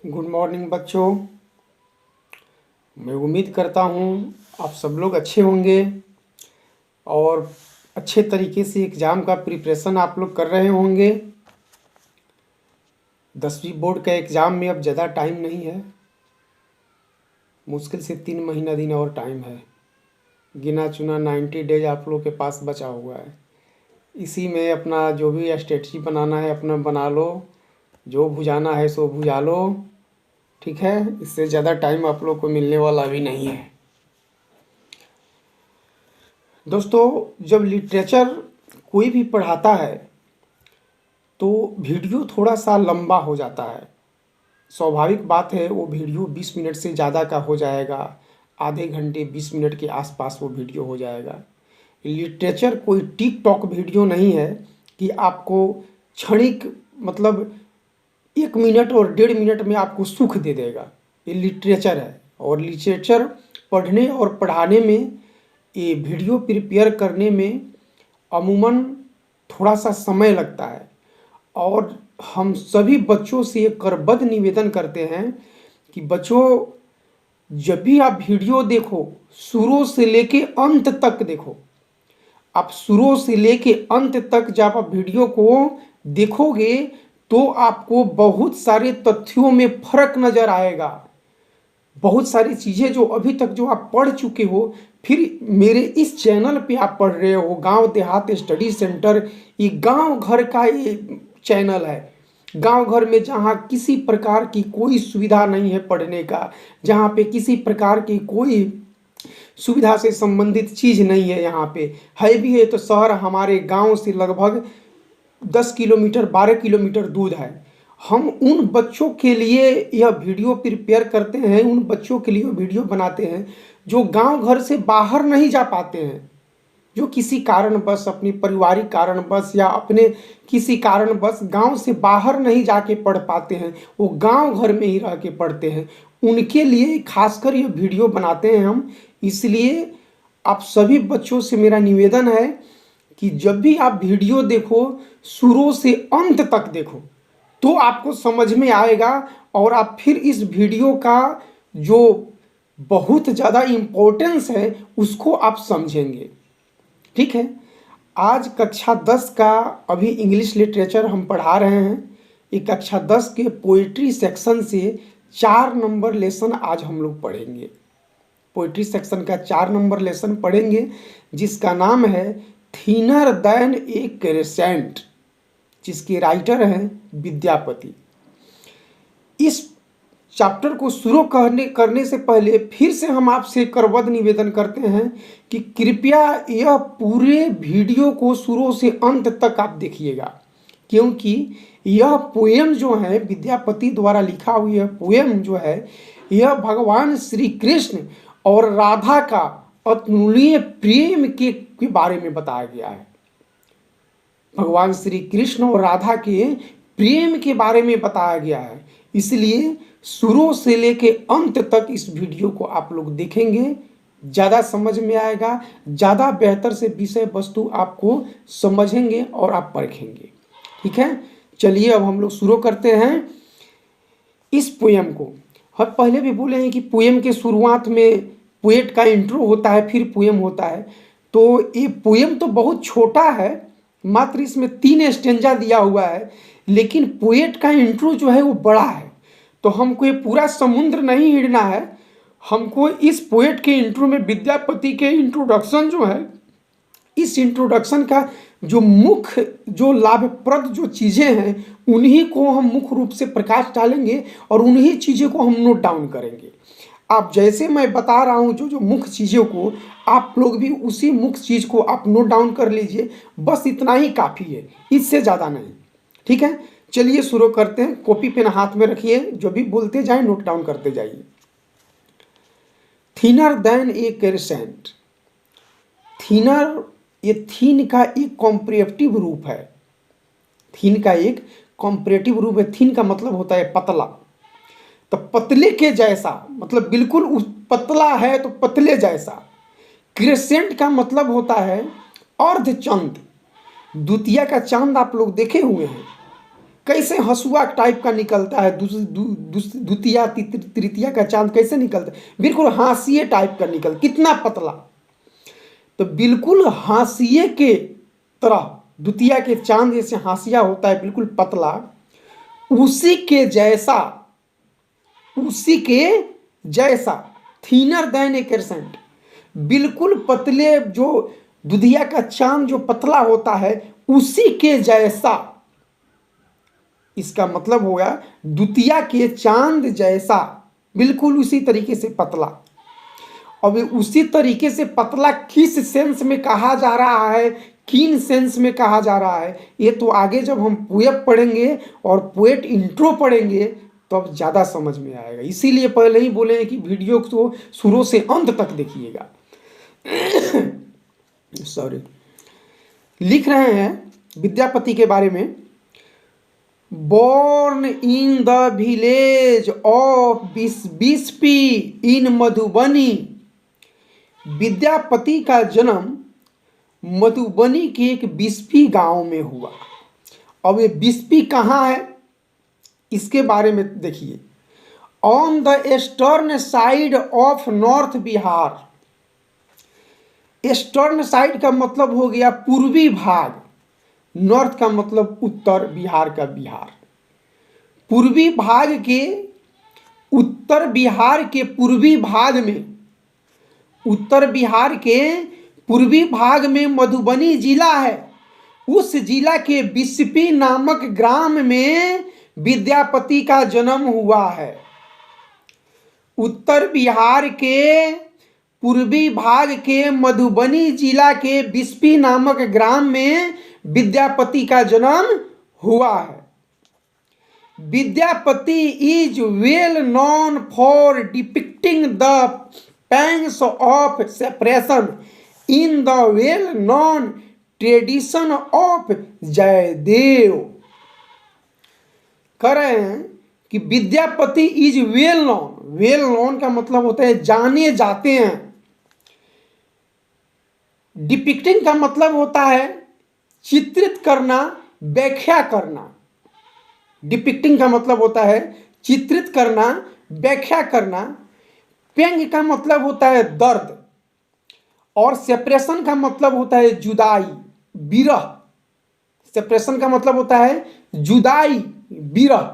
Good morning बच्चों। मैं उम्मीद करता हूँ आप सब लोग अच्छे होंगे और अच्छे तरीके से एग्ज़ाम का प्रिपरेशन आप लोग कर रहे होंगे। 10वीं बोर्ड का एग्ज़ाम में अब ज़्यादा टाइम नहीं है, मुश्किल से 3 महीना दिन और टाइम है। गिना चुना 90 डेज आप लोग के पास बचा हुआ है। इसी में अपना जो भी स्ट्रेटजी बनाना है अपना बना लो, जो भुजाना है सो भुजा लो, ठीक है। इससे ज़्यादा टाइम आप लोग को मिलने वाला भी नहीं है। दोस्तों, जब लिटरेचर कोई भी पढ़ाता है तो वीडियो थोड़ा सा लंबा हो जाता है। स्वाभाविक बात है, वो वीडियो 20 मिनट से ज़्यादा का हो जाएगा, आधे घंटे 20 मिनट के आसपास वो वीडियो हो जाएगा। लिटरेचर कोई टिक टॉक वीडियो नहीं है कि आपको क्षणिक मतलब 1 मिनट और 1.5 मिनट में आपको सुख दे देगा। ये लिटरेचर है और लिटरेचर पढ़ने और पढ़ाने में, ये वीडियो प्रिपेयर करने में अमूमन थोड़ा सा समय लगता है। और हम सभी बच्चों से एक करबद्ध निवेदन करते हैं कि बच्चों, जब भी आप वीडियो देखो शुरू से लेके अंत तक देखो। आप शुरू से लेके अंत तक जब आप वीडियो को देखोगे तो आपको बहुत सारे तथ्यों में फर्क नजर आएगा। बहुत सारी चीज़ें जो अभी तक जो आप पढ़ चुके हो, फिर मेरे इस चैनल पे आप पढ़ रहे हो। गांव देहात स्टडी सेंटर, ये गांव घर का ये चैनल है। गांव घर में जहाँ किसी प्रकार की कोई सुविधा नहीं है पढ़ने का, जहाँ पे किसी प्रकार की कोई सुविधा से संबंधित चीज़ नहीं है, यहाँ पे है भी है तो शहर हमारे गांव से लगभग 10 किलोमीटर 12 किलोमीटर दूर है। हम उन बच्चों के लिए यह वीडियो प्रिपेयर करते हैं, उन बच्चों के लिए वीडियो बनाते हैं जो गांव घर से बाहर नहीं जा पाते हैं, जो किसी कारणवश, अपनी पारिवारिक कारणवश या अपने किसी कारणवश गांव से बाहर नहीं जाके पढ़ पाते हैं, वो गांव घर में ही रह के पढ़ते हैं। उनके लिए खासकर ये वीडियो बनाते हैं हम। इसलिए आप सभी बच्चों से मेरा निवेदन है कि जब भी आप वीडियो देखो शुरू से अंत तक देखो तो आपको समझ में आएगा और आप फिर इस वीडियो का जो बहुत ज़्यादा इम्पोर्टेंस है उसको आप समझेंगे, ठीक है। आज कक्षा 10 का अभी इंग्लिश लिटरेचर हम पढ़ा रहे हैं। ये कक्षा 10 के पोइट्री सेक्शन से 4 नंबर लेसन आज हम लोग पढ़ेंगे। पोइट्री सेक्शन का 4 नंबर लेसन पढ़ेंगे जिसका नाम है थिनर देन ए क्रेसेंट, जिसके राइटर हैं विद्यापति। इस चैप्टर को शुरू करने से पहले फिर से हम आपसे करबद्ध निवेदन करते हैं कि कृपया यह पूरे वीडियो को शुरू से अंत तक आप देखिएगा, क्योंकि यह पोएम जो है विद्यापति द्वारा लिखा हुआ यह पोएम जो है, यह भगवान श्री कृष्ण और राधा का अतुलनीय प्रेम के बारे में बताया गया है। भगवान श्री कृष्ण और राधा के प्रेम के बारे में बताया गया है। इसलिए शुरू से लेके अंत तक इस वीडियो को आप लोग देखेंगे, ज़्यादा समझ में आएगा, ज़्यादा बेहतर से विषय वस्तु आपको समझेंगे और आप परखेंगे, ठीक है। चलिए अब हम लोग शुरू करते हैं इस पोएम को। हम पहले भी बोले हैं कि पोएम के शुरुआत में पोएट का इंट्रो होता है, फिर पोएम होता है। तो ये पोएम तो बहुत छोटा है, मात्र इसमें 3 स्टेंजा दिया हुआ है, लेकिन पोएट का इंट्रो जो है वो बड़ा है। तो हमको ये पूरा समुद्र नहीं हिड़ना है, हमको इस पोएट के इंट्रो में विद्यापति के इंट्रोडक्शन जो है, इस इंट्रोडक्शन का जो मुख्य जो लाभप्रद जो चीज़ें हैं उन्हीं को हम मुख्य रूप से प्रकाश डालेंगे और उन्हीं चीज़ों को हम नोट डाउन करेंगे। आप जैसे मैं बता रहा हूँ जो जो मुख्य चीज़ों को, आप लोग भी उसी मुख्य चीज़ को आप नोट डाउन कर लीजिए। बस इतना ही काफ़ी है, इससे ज़्यादा नहीं, ठीक है। चलिए शुरू करते हैं। कॉपी पेन हाथ में रखिए, जो भी बोलते जाए नोट डाउन करते जाइए। थिनर देन ए क्रेसेंट। थिनर, ये थीन का एक कॉम्परेटिव रूप है। थीन का एक कॉम्परेटिव रूप है। थीन का मतलब होता है पतला, तो पतले के जैसा, मतलब बिल्कुल उस पतला है तो पतले जैसा। क्रेसेंट का मतलब होता है अर्धचंद्र। द्वितीया का चांद आप लोग देखे हुए हैं, कैसे हंसुआ टाइप का निकलता है, द्वितीया तृतीया का चांद कैसे निकलता है, बिल्कुल हाशिए टाइप का कितना पतला। तो बिल्कुल हाशिए के तरह द्वितीया के चांद जैसे हाशिया होता है बिल्कुल पतला, उसी के जैसा थीनर देन ए क्रेसेंट, बिल्कुल पतले, जो दुधिया का चांद जो पतला होता है उसी के जैसा। इसका मतलब होगा द्वितीया के चांद जैसा, बिल्कुल उसी तरीके से पतला। अब उसी तरीके से पतला किस सेंस में कहा जा रहा है, किन सेंस में कहा जा रहा है, ये तो आगे जब हम पोएट पढ़ेंगे और पोएट इंट्रो पढ़ेंगे तो अब ज़्यादा समझ में आएगा। इसीलिए पहले ही बोले हैं कि वीडियो को शुरू से अंत तक देखिएगा। सॉरी, लिख रहे हैं विद्यापति के बारे में। Born in the village of Bispi in Madhubani, Vidyapati का जन्म मधुबनी के एक बिस्पी गांव में हुआ। अब ये बिस्पी कहाँ है इसके बारे में देखिए। On the eastern side of north Bihar, eastern side का मतलब हो गया पूर्वी भाग, नॉर्थ का मतलब उत्तर, बिहार का बिहार। पूर्वी भाग के, उत्तर बिहार के पूर्वी भाग में, उत्तर बिहार के पूर्वी भाग में मधुबनी जिला है। उस जिला के बिस्पी नामक ग्राम में विद्यापति का जन्म हुआ है। उत्तर बिहार के पूर्वी भाग के मधुबनी जिला के बिस्पी नामक ग्राम में विद्यापति का जन्म हुआ है। Vidyapati is well known for depicting the pangs of separation in the well known tradition of Jayadev. कह रहे हैं कि Vidyapati is well known, well known का मतलब होता है जाने जाते हैं। डिपिक्टिंग का मतलब होता है चित्रित करना, व्याख्या करना। डिपिक्टिंग का मतलब होता है चित्रित करना, व्याख्या करना। पेंग का मतलब होता है दर्द, और सेपरेशन का मतलब होता है जुदाई, विरह। सेपरेशन का मतलब होता है जुदाई, विरह।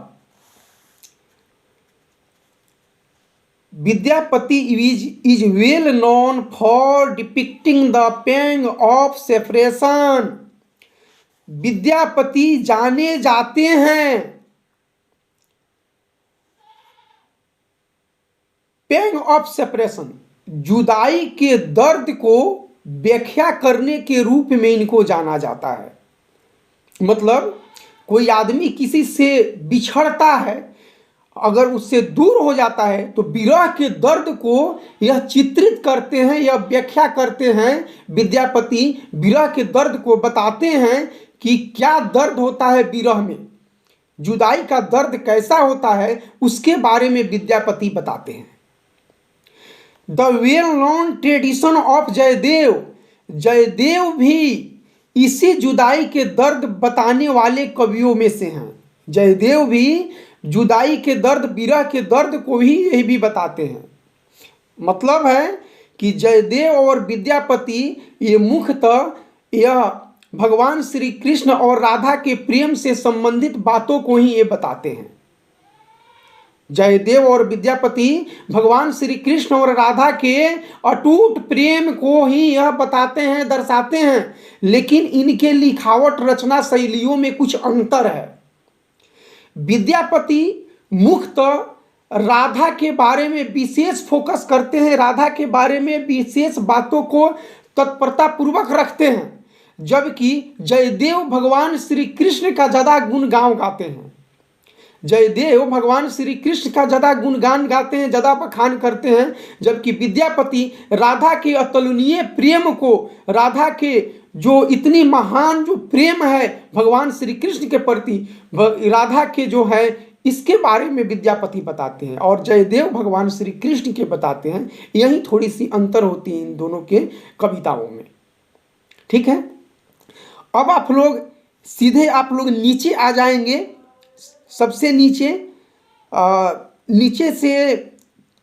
Vidyapati is well known for depicting the pang of separation. Vidyapati जाने जाते हैं पेंग ऑफ सेपरेशन, जुदाई के दर्द को व्याख्या करने के रूप में इनको जाना जाता है। मतलब कोई आदमी किसी से बिछड़ता है, अगर उससे दूर हो जाता है तो विरह के दर्द को यह चित्रित करते हैं, यह व्याख्या करते हैं। विद्यापति विरह के दर्द को बताते हैं कि क्या दर्द होता है विरह में, जुदाई का दर्द कैसा होता है, उसके बारे में विद्यापति बताते हैं। The well known tradition of Jayadev, Jayadev भी इसी जुदाई के दर्द बताने वाले कवियों में से हैं। जयदेव भी जुदाई के दर्द, विरह के दर्द को ही यही भी बताते हैं। मतलब है कि जयदेव और विद्यापति ये मुख्यतः यह भगवान श्री कृष्ण और राधा के प्रेम से संबंधित बातों को ही ये बताते हैं। जयदेव और विद्यापति भगवान श्री कृष्ण और राधा के अटूट प्रेम को ही यह बताते हैं, दर्शाते हैं। लेकिन इनके लिखावट रचना शैलियों में कुछ अंतर है। विद्यापति मुख्यतः राधा के बारे में विशेष फोकस करते हैं, राधा के बारे में विशेष बातों को तत्परता पूर्वक रखते हैं, जबकि जयदेव भगवान श्री कृष्ण का ज़्यादा गुणगान गाते हैं। जयदेव भगवान श्री कृष्ण का ज़्यादा गुणगान गाते हैं, ज़्यादा बखान करते हैं, जबकि विद्यापति राधा के अतुलनीय प्रेम को, राधा के जो इतनी महान जो प्रेम है भगवान श्री कृष्ण के प्रति, राधा के जो है इसके बारे में विद्यापति बताते हैं, और जयदेव भगवान श्री कृष्ण के बताते हैं। यही थोड़ी सी अंतर होती है इन दोनों के कविताओं में। ठीक है, अब आप लोग सीधे नीचे आ जाएंगे सबसे नीचे नीचे से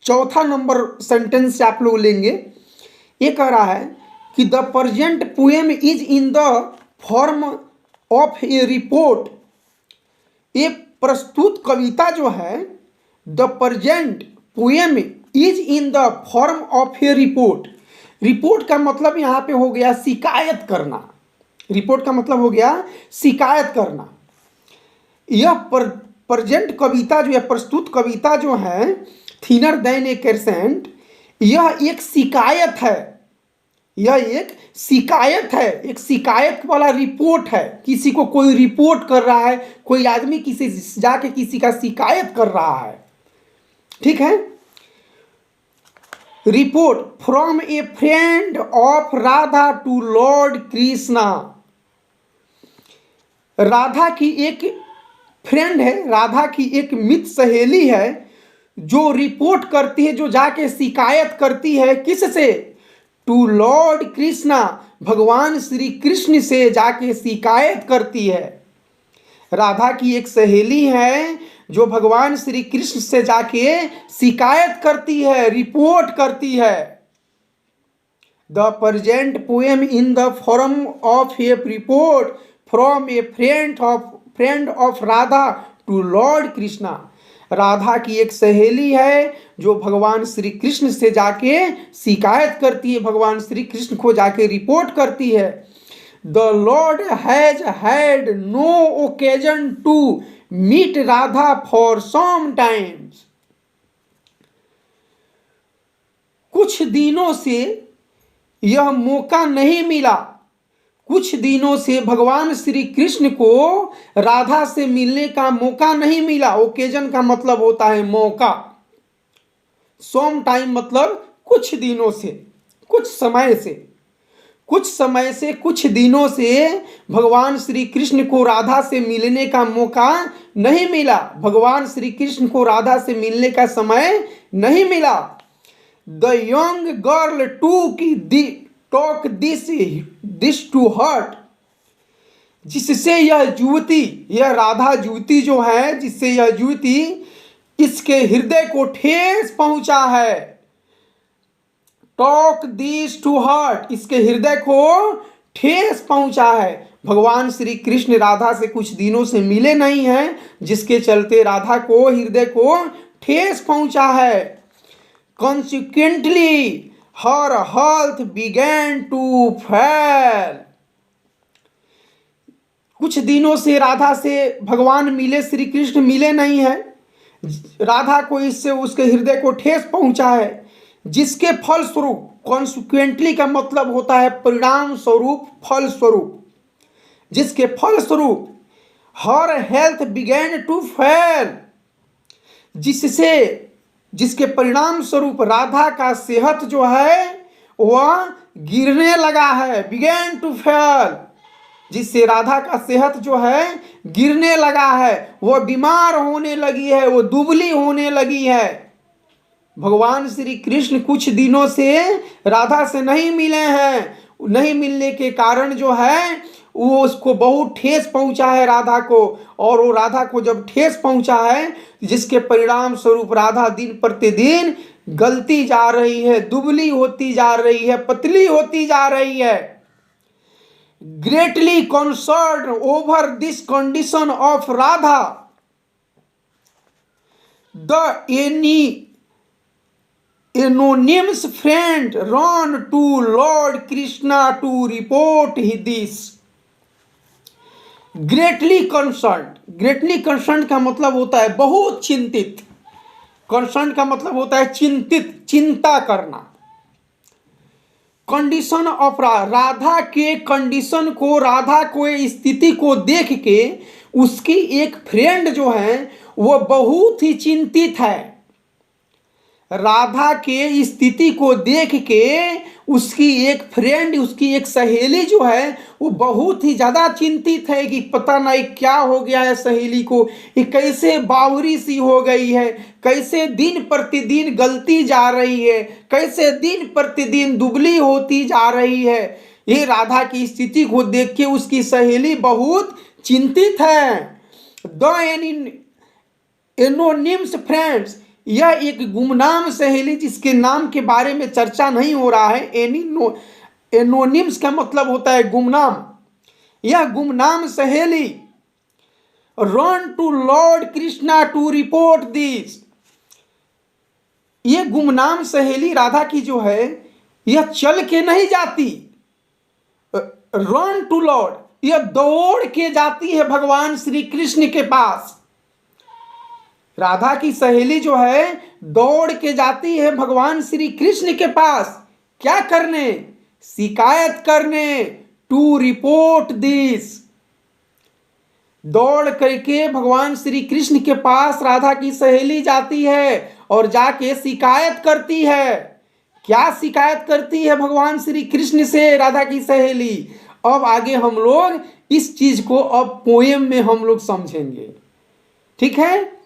चौथा नंबर सेंटेंस से आप लोग लेंगे। ये कह रहा है कि the present poem is in the form of a report. ये प्रस्तुत कविता जो है, the present poem is in the form of a report. Report का मतलब यहाँ पे हो गया शिकायत करना। रिपोर्ट का मतलब हो गया शिकायत करना। यह प्रेजेंट कविता जो है, प्रस्तुत कविता जो है, थिनर देन ए क्रेसेंट, यह एक शिकायत है। यह एक शिकायत है, एक शिकायत वाला रिपोर्ट है। किसी को कोई रिपोर्ट कर रहा है, कोई आदमी किसी जाके किसी का शिकायत कर रहा है, ठीक है। Report from a friend of Radha to lord Krishna. Radha की एक फ्रेंड है, राधा की एक मित्र सहेली है जो रिपोर्ट करती है, जो जाके शिकायत करती है किससे? टू लॉर्ड कृष्णा, भगवान श्री कृष्ण से जाके शिकायत करती है। राधा की एक सहेली है जो भगवान श्री कृष्ण से जाके शिकायत करती है, रिपोर्ट करती है। The present poem in the form of a report from a friend of Radha to lord Krishna. Radha की एक सहेली है जो भगवान श्री कृष्ण से जाके शिकायत करती है, भगवान श्री कृष्ण को जाके रिपोर्ट करती है। The lord has had no occasion to meet Radha for some times. कुछ दिनों से यह मौका नहीं मिला, कुछ दिनों से भगवान श्री कृष्ण को राधा से मिलने का मौका नहीं मिला। ओकेजन का मतलब होता है मौका, सम टाइम मतलब कुछ दिनों से, कुछ समय से, कुछ दिनों से भगवान श्री कृष्ण को राधा से मिलने का मौका नहीं मिला, भगवान श्री कृष्ण को राधा से मिलने का समय नहीं मिला। The young girl talk this to heart, जिससे यह युवती, यह राधा युवती जो है, जिससे यह युवती इसके हृदय को ठेस पहुंचा है। टॉक दिस टू हर्ट, इसके हृदय को ठेस पहुंचा है। भगवान श्री कृष्ण राधा से कुछ दिनों से मिले नहीं हैं, जिसके चलते राधा को हृदय को ठेस पहुंचा है। Consequently, her health began to fail. कुछ दिनों से राधा से भगवान मिले, श्री कृष्ण मिले नहीं हैं, राधा को इससे उसके हृदय को ठेस पहुंचा है, जिसके फल स्वरूप, कॉन्सिक्वेंटली का मतलब होता है परिणाम स्वरूप, फल स्वरूप, जिसके फल स्वरूप हर हेल्थ बिगैन टू फेल, जिसके परिणाम स्वरूप राधा का सेहत जो है वह गिरने लगा है। बिगैन टू फेल, जिससे राधा का सेहत जो है गिरने लगा है, वह बीमार होने लगी है, वो दुबली होने लगी है। भगवान श्री कृष्ण कुछ दिनों से राधा से नहीं मिले हैं, नहीं मिलने के कारण जो है वो उसको बहुत ठेस पहुंचा है राधा को, और वो राधा को जब ठेस पहुंचा है, जिसके परिणाम स्वरूप राधा दिन प्रतिदिन गलती जा रही है, दुबली होती जा रही है, पतली होती जा रही है। Greatly concern over this condition of Radha, the anonymous friend ran to Lord Krishna to report this. Greatly concern का मतलब होता है बहुत चिंतित। कंसर्न का मतलब होता है चिंतित, चिंता करना। कंडीशन ऑफ राधा के कंडीशन को, राधा को स्थिति को देख के उसकी एक फ्रेंड जो है वो बहुत ही चिंतित है। राधा के स्थिति को देख के उसकी एक फ्रेंड, उसकी एक सहेली जो है वो बहुत ही ज़्यादा चिंतित है कि पता नहीं क्या हो गया है सहेली को, ये कैसे बावरी सी हो गई है, कैसे दिन प्रतिदिन गलती जा रही है, कैसे दिन प्रतिदिन दुबली होती जा रही है। ये राधा की स्थिति को देख के उसकी सहेली बहुत चिंतित है। एनोनिम्स फ्रेंड्स, यह एक गुमनाम सहेली जिसके नाम के बारे में चर्चा नहीं हो रहा है। एनोनिम्स का मतलब होता है गुमनाम। यह गुमनाम सहेली run to lord Krishna to report this. ये गुमनाम सहेली राधा की जो है यह चल के नहीं जाती, रन टू लॉर्ड, यह दौड़ के जाती है भगवान श्री कृष्ण के पास। राधा की सहेली जो है दौड़ के जाती है भगवान श्री कृष्ण के पास। क्या करने? शिकायत करने, टू रिपोर्ट दिस। दौड़ करके भगवान श्री कृष्ण के पास राधा की सहेली जाती है और जाके शिकायत करती है। क्या शिकायत करती है भगवान श्री कृष्ण से राधा की सहेली? अब आगे हम लोग इस चीज को अब पोएम में हम लोग समझेंगे, ठीक है।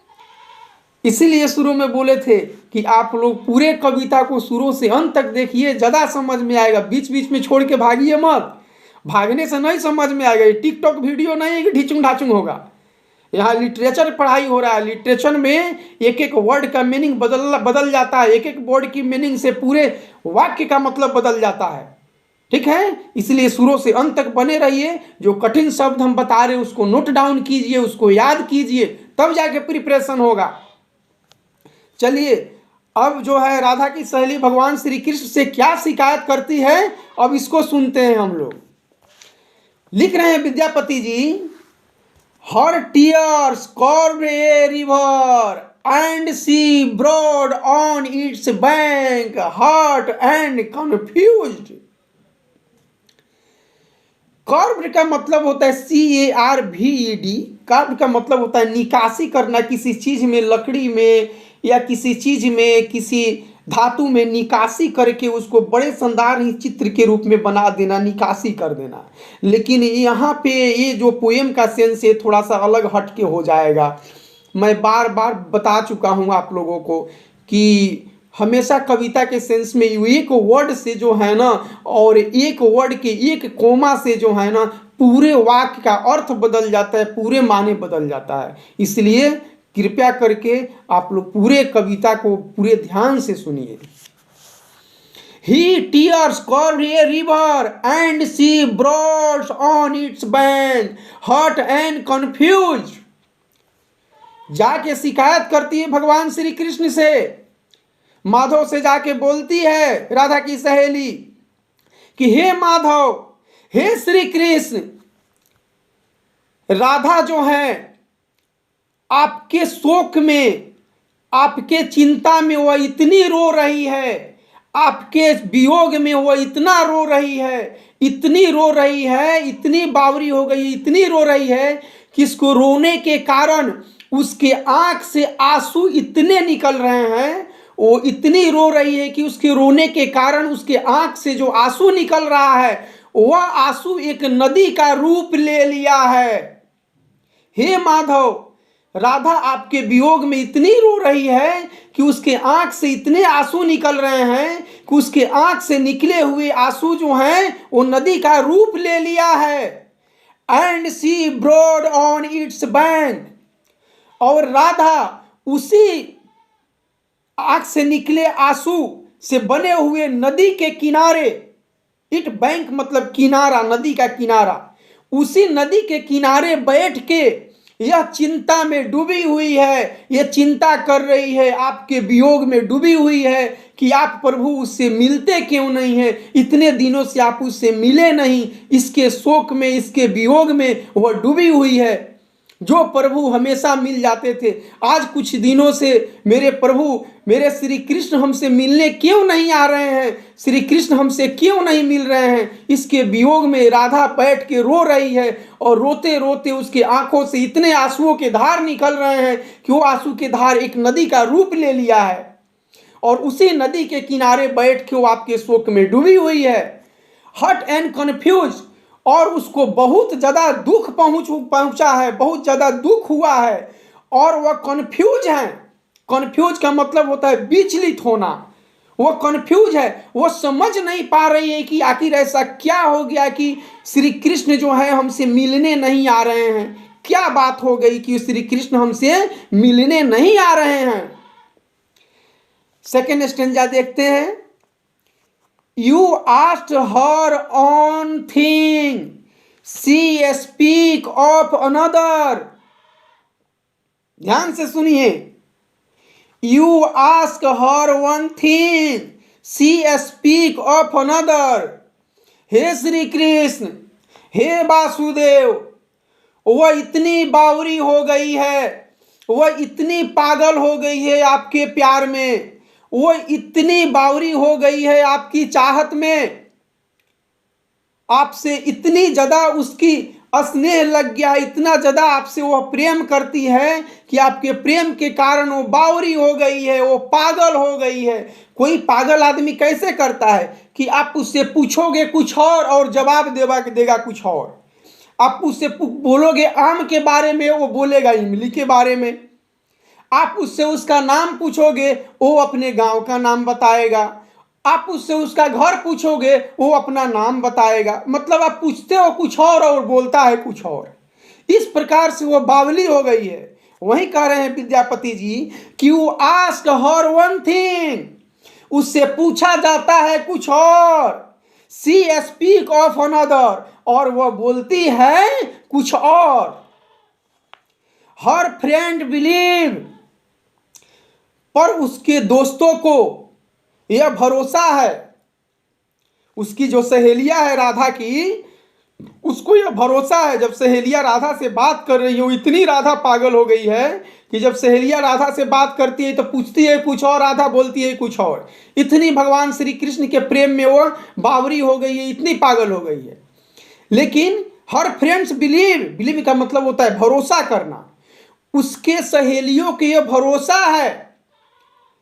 इसीलिए शुरू में बोले थे कि आप लोग पूरे कविता को शुरू से अंत तक देखिए, ज्यादा समझ में आएगा। बीच बीच में छोड़ के भागिए मत, भागने से नहीं समझ में आएगा। ये टिकटॉक वीडियो नहीं है कि ढिचुंग ढाचुंग होगा। यहाँ लिटरेचर पढ़ाई हो रहा है। लिटरेचर में एक एक वर्ड का मीनिंग बदल जाता है। एक एक वर्ड की मीनिंग से पूरे वाक्य का मतलब बदल जाता है, ठीक है। इसलिए शुरू से अंत तक बने रहिए। जो कठिन शब्द हम बता रहे हैं उसको नोट डाउन कीजिए, उसको याद कीजिए, तब जाके प्रिपरेशन होगा। चलिए, अब जो है राधा की सहेली भगवान श्री कृष्ण से क्या शिकायत करती है, अब इसको सुनते हैं हम लोग। लिख रहे हैं Vidyapati ji, her tears cord a river and C broad on its bank, hurt and confused. Curve का मतलब होता है CARVED। कर्व का मतलब होता है निकासी करना, किसी चीज में, लकड़ी में या किसी चीज में, किसी धातु में निकासी करके उसको बड़े शानदार ही चित्र के रूप में बना देना, निकासी कर देना। लेकिन यहाँ पे ये जो पोएम का सेंस है थोड़ा सा अलग हट के हो जाएगा। मैं बार बार बता चुका हूँ आप लोगों को कि हमेशा कविता के सेंस में एक वर्ड से जो है ना, और एक वर्ड के एक कोमा से जो है ना, पूरे वाक्य का अर्थ बदल जाता है, पूरे माने बदल जाता है। इसलिए कृपया करके आप लोग पूरे कविता को पूरे ध्यान से सुनिए। He tears called a river and she brought on its bank, hurt and confused। जाके शिकायत करती है भगवान श्री कृष्ण से, माधव से जाके बोलती है राधा की सहेली कि हे माधव, हे श्री कृष्ण, राधा जो है आपके शोक में, आपके चिंता में वह इतनी रो रही है, आपके वियोग में वह इतना रो रही है, इतनी रो रही है, इतनी बावरी हो गई, इतनी रो रही है कि इसको रोने के कारण उसके आंख से आंसू इतने निकल रहे हैं, वो इतनी रो रही है कि उसके रोने के कारण उसके आंख से जो आंसू निकल रहा है वह आंसू एक नदी का रूप ले लिया है। हे माधव, राधा आपके वियोग में इतनी रो रही है कि उसके आंख से इतने आंसू निकल रहे हैं कि उसके आंख से निकले हुए आंसू जो हैं वो नदी का रूप ले लिया है। And C broad on its bank, और राधा उसी आंख से निकले आंसू से बने हुए नदी के किनारे, इट बैंक मतलब किनारा, नदी का किनारा, उसी नदी के किनारे बैठ के यह चिंता में डूबी हुई है, यह चिंता कर रही है, आपके वियोग में डूबी हुई है कि आप प्रभु उससे मिलते क्यों नहीं हैं, इतने दिनों से आप उससे मिले नहीं। इसके शोक में, इसके वियोग में वह डूबी हुई है। जो प्रभु हमेशा मिल जाते थे, आज कुछ दिनों से मेरे प्रभु, मेरे श्री कृष्ण हमसे मिलने क्यों नहीं आ रहे हैं, श्री कृष्ण हमसे क्यों नहीं मिल रहे हैं। इसके वियोग में राधा बैठ के रो रही है और रोते रोते उसके आंखों से इतने आंसुओं के धार निकल रहे हैं कि वो आंसू के धार एक नदी का रूप ले लिया है, और उसी नदी के किनारे बैठ के वो आपके शोक में डूबी हुई है। हर्ट एंड कन्फ्यूज, और उसको बहुत ज़्यादा दुख पहुंचा है, बहुत ज़्यादा दुख हुआ है, और वह कन्फ्यूज है। कन्फ्यूज का मतलब होता है विचलित होना। वो कन्फ्यूज है, वो समझ नहीं पा रही है कि आखिर ऐसा क्या हो गया कि श्री कृष्ण जो है हमसे मिलने नहीं आ रहे हैं, क्या बात हो गई कि श्री कृष्ण हमसे मिलने नहीं आ रहे हैं। सेकेंड स्टेंजा देखते हैं। You asked her one thing, she speak of another. ध्यान से सुनिए। You ask her one thing, she speak of another. हे श्री कृष्ण, हे वासुदेव, वह इतनी बावरी हो गई है, वह इतनी पागल हो गई है आपके प्यार में, वह इतनी बावरी हो गई है आपकी चाहत में, आपसे इतनी ज्यादा उसकी स्नेह लग गया, इतना ज्यादा आपसे वह प्रेम करती है कि आपके प्रेम के कारण वो बावरी हो गई है, वो पागल हो गई है। कोई पागल आदमी कैसे करता है कि आप उससे पूछोगे कुछ और जवाब देगा कुछ और। आप उससे बोलोगे आम के बारे में, वो बोलेगा इमली के बारे में। आप उससे उसका नाम पूछोगे, वो अपने गांव का नाम बताएगा। आप उससे उसका घर पूछोगे, वो अपना नाम बताएगा। मतलब आप पूछते हो कुछ और बोलता है कुछ और। इस प्रकार से वो बावली हो गई है। वही कह रहे हैं विद्यापति जी कि you ask her one thing, उससे पूछा जाता है कुछ और, सी स्पीक ऑफ अनदर, और वह बोलती है कुछ और। हर फ्रेंड बिलीव, पर उसके दोस्तों को यह भरोसा है, उसकी जो सहेलियां है राधा की, उसको यह भरोसा है। जब सहेलियां राधा से बात कर रही हो, इतनी राधा पागल हो गई है कि जब सहेलियां राधा से बात करती है तो पूछती है कुछ और, राधा बोलती है कुछ और। इतनी भगवान श्री कृष्ण के प्रेम में वो बावरी हो गई है, इतनी पागल हो गई है। लेकिन हर फ्रेंड्स बिलीव का मतलब होता है भरोसा करना। उसके सहेलियों के यह भरोसा है,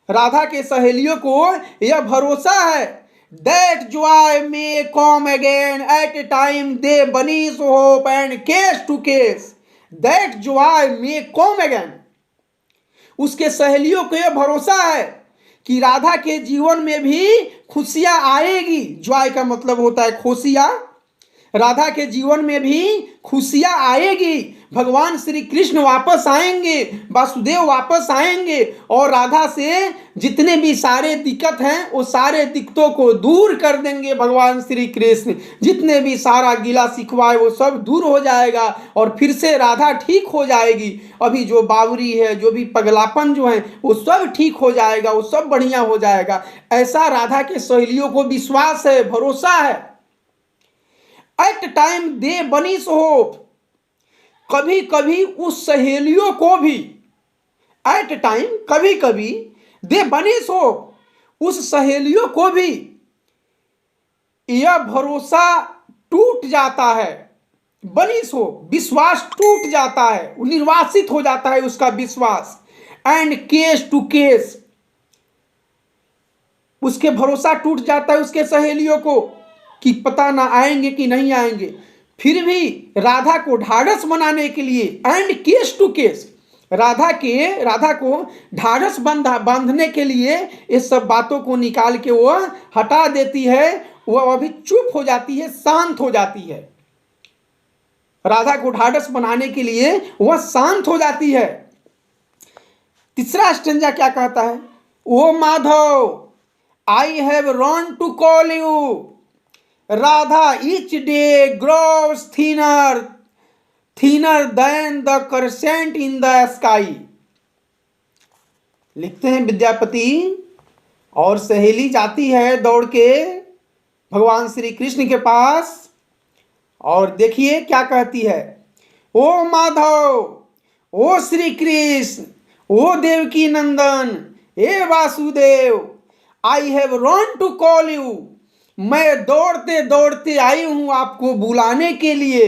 राधा के सहेलियों को यह भरोसा है, that joy may come again at a time they banish hope and case to case, that joy may come again। उसके सहेलियों को यह भरोसा है कि राधा के जीवन में भी खुशियां आएगी। जॉय का मतलब होता है खुशियां। राधा के जीवन में भी खुशियां आएगी। भगवान श्री कृष्ण वापस आएंगे, वासुदेव वापस आएंगे और राधा से जितने भी सारे दिक्कत हैं वो सारे दिक्कतों को दूर कर देंगे भगवान श्री कृष्ण। जितने भी सारा गिला शिकवा है वो सब दूर हो जाएगा और फिर से राधा ठीक हो जाएगी। अभी जो बावरी है, जो भी पगलापन जो है वो सब ठीक हो जाएगा, वो सब बढ़िया हो जाएगा। ऐसा राधा के सहेलियों को विश्वास है, भरोसा है। एट टाइम दे बनिश होप, कभी कभी उस सहेलियों को भी, एट टाइम कभी कभी, दे बनिश होप, उस सहेलियों को भी यह भरोसा टूट जाता है। बनिश हो, विश्वास टूट जाता है, निर्वासित हो जाता है उसका विश्वास। एंड केस टू केस, उसके भरोसा टूट जाता है उसके सहेलियों को कि पता ना आएंगे कि नहीं आएंगे। फिर भी राधा को ढाढ़स बनाने के लिए, and case to case, Radha को ढाढ़स बांधने के लिए इस सब बातों को निकाल के वो हटा देती है। वह अभी चुप हो जाती है, शांत हो जाती है। राधा को ढाढ़स बनाने के लिए वह शांत हो जाती है। तीसरा स्टेंजा क्या कहता है? ओ Madhav, I have run to call you, Radha each day grows thinner than the crescent in the sky। लिखते हैं विद्यापति, और सहेली जाती है दौड़ के भगवान श्री कृष्ण के पास और देखिए क्या कहती है। ओ माधव, ओ श्री कृष्ण, ओ देवकी नंदन, हे Vasudev, I have run to call you, मैं दौड़ते दौड़ते आई हूं आपको बुलाने के लिए।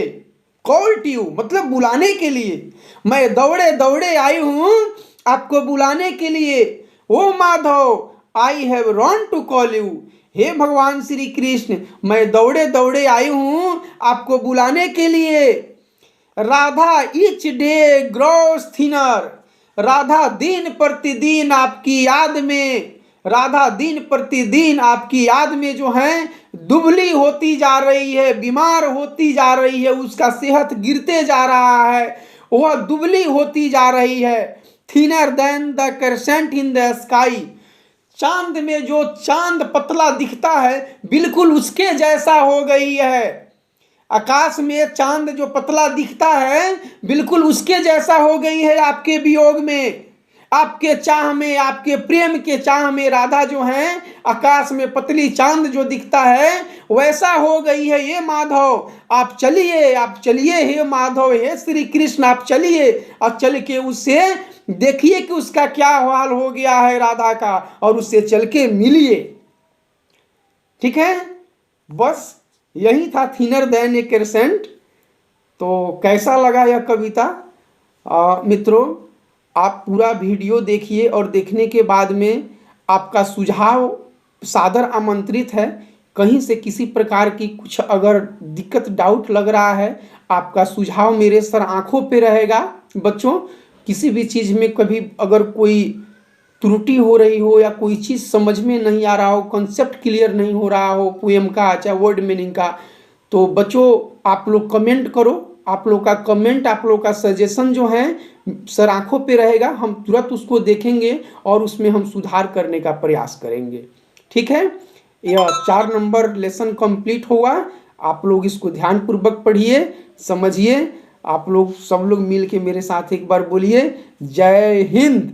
कॉल्ड यू मतलब बुलाने के लिए, मैं दौड़े दौड़े आई हूं आपको बुलाने के लिए। ओ Madhav, I have run to call you, हे भगवान श्री कृष्ण, मैं दौड़े दौड़े आई हूं आपको बुलाने के लिए। Radha each day grows thinner, Radha दिन प्रतिदिन आपकी याद में, राधा दिन प्रतिदिन आपकी याद में जो है दुबली होती जा रही है, बीमार होती जा रही है, उसका सेहत गिरते जा रहा है। वह दुबली होती जा रही है। Thinner than the crescent in the sky, चांद में जो चांद पतला दिखता है बिल्कुल उसके जैसा हो गई है। आकाश में चांद जो पतला दिखता है बिल्कुल उसके जैसा हो गई है आपके वियोग में, आपके चाह में, आपके प्रेम के चाह में राधा जो है आकाश में पतली चांद जो दिखता है वैसा हो गई है। ये माधव आप चलिए हे माधव, हे श्री कृष्ण आप चलिए और चल के उससे देखिए कि उसका क्या हाल हो गया है राधा का, और उससे चल के मिलिए। ठीक है, बस यही था थिनर देन ए क्रेसेंट। तो कैसा लगा यह कविता? मित्रों आप पूरा वीडियो देखिए और देखने के बाद में आपका सुझाव सादर आमंत्रित है। कहीं से किसी प्रकार की कुछ अगर दिक्कत डाउट लग रहा है, आपका सुझाव मेरे सर आंखों पे रहेगा। बच्चों किसी भी चीज़ में कभी अगर कोई त्रुटि हो रही हो या कोई चीज़ समझ में नहीं आ रहा हो, कॉन्सेप्ट क्लियर नहीं हो रहा हो पोएम का चाहे वर्ड मीनिंग का, तो बच्चों आप लोग कमेंट करो। आप लोग का कमेंट, आप लोग का सजेशन जो है सर आंखों पे रहेगा, हम तुरंत उसको देखेंगे और उसमें हम सुधार करने का प्रयास करेंगे। ठीक है, यह 4 नंबर लेसन कंप्लीट हुआ। आप लोग इसको ध्यानपूर्वक पढ़िए, समझिए। आप लोग सब लोग मिल के मेरे साथ एक बार बोलिए जय हिंद।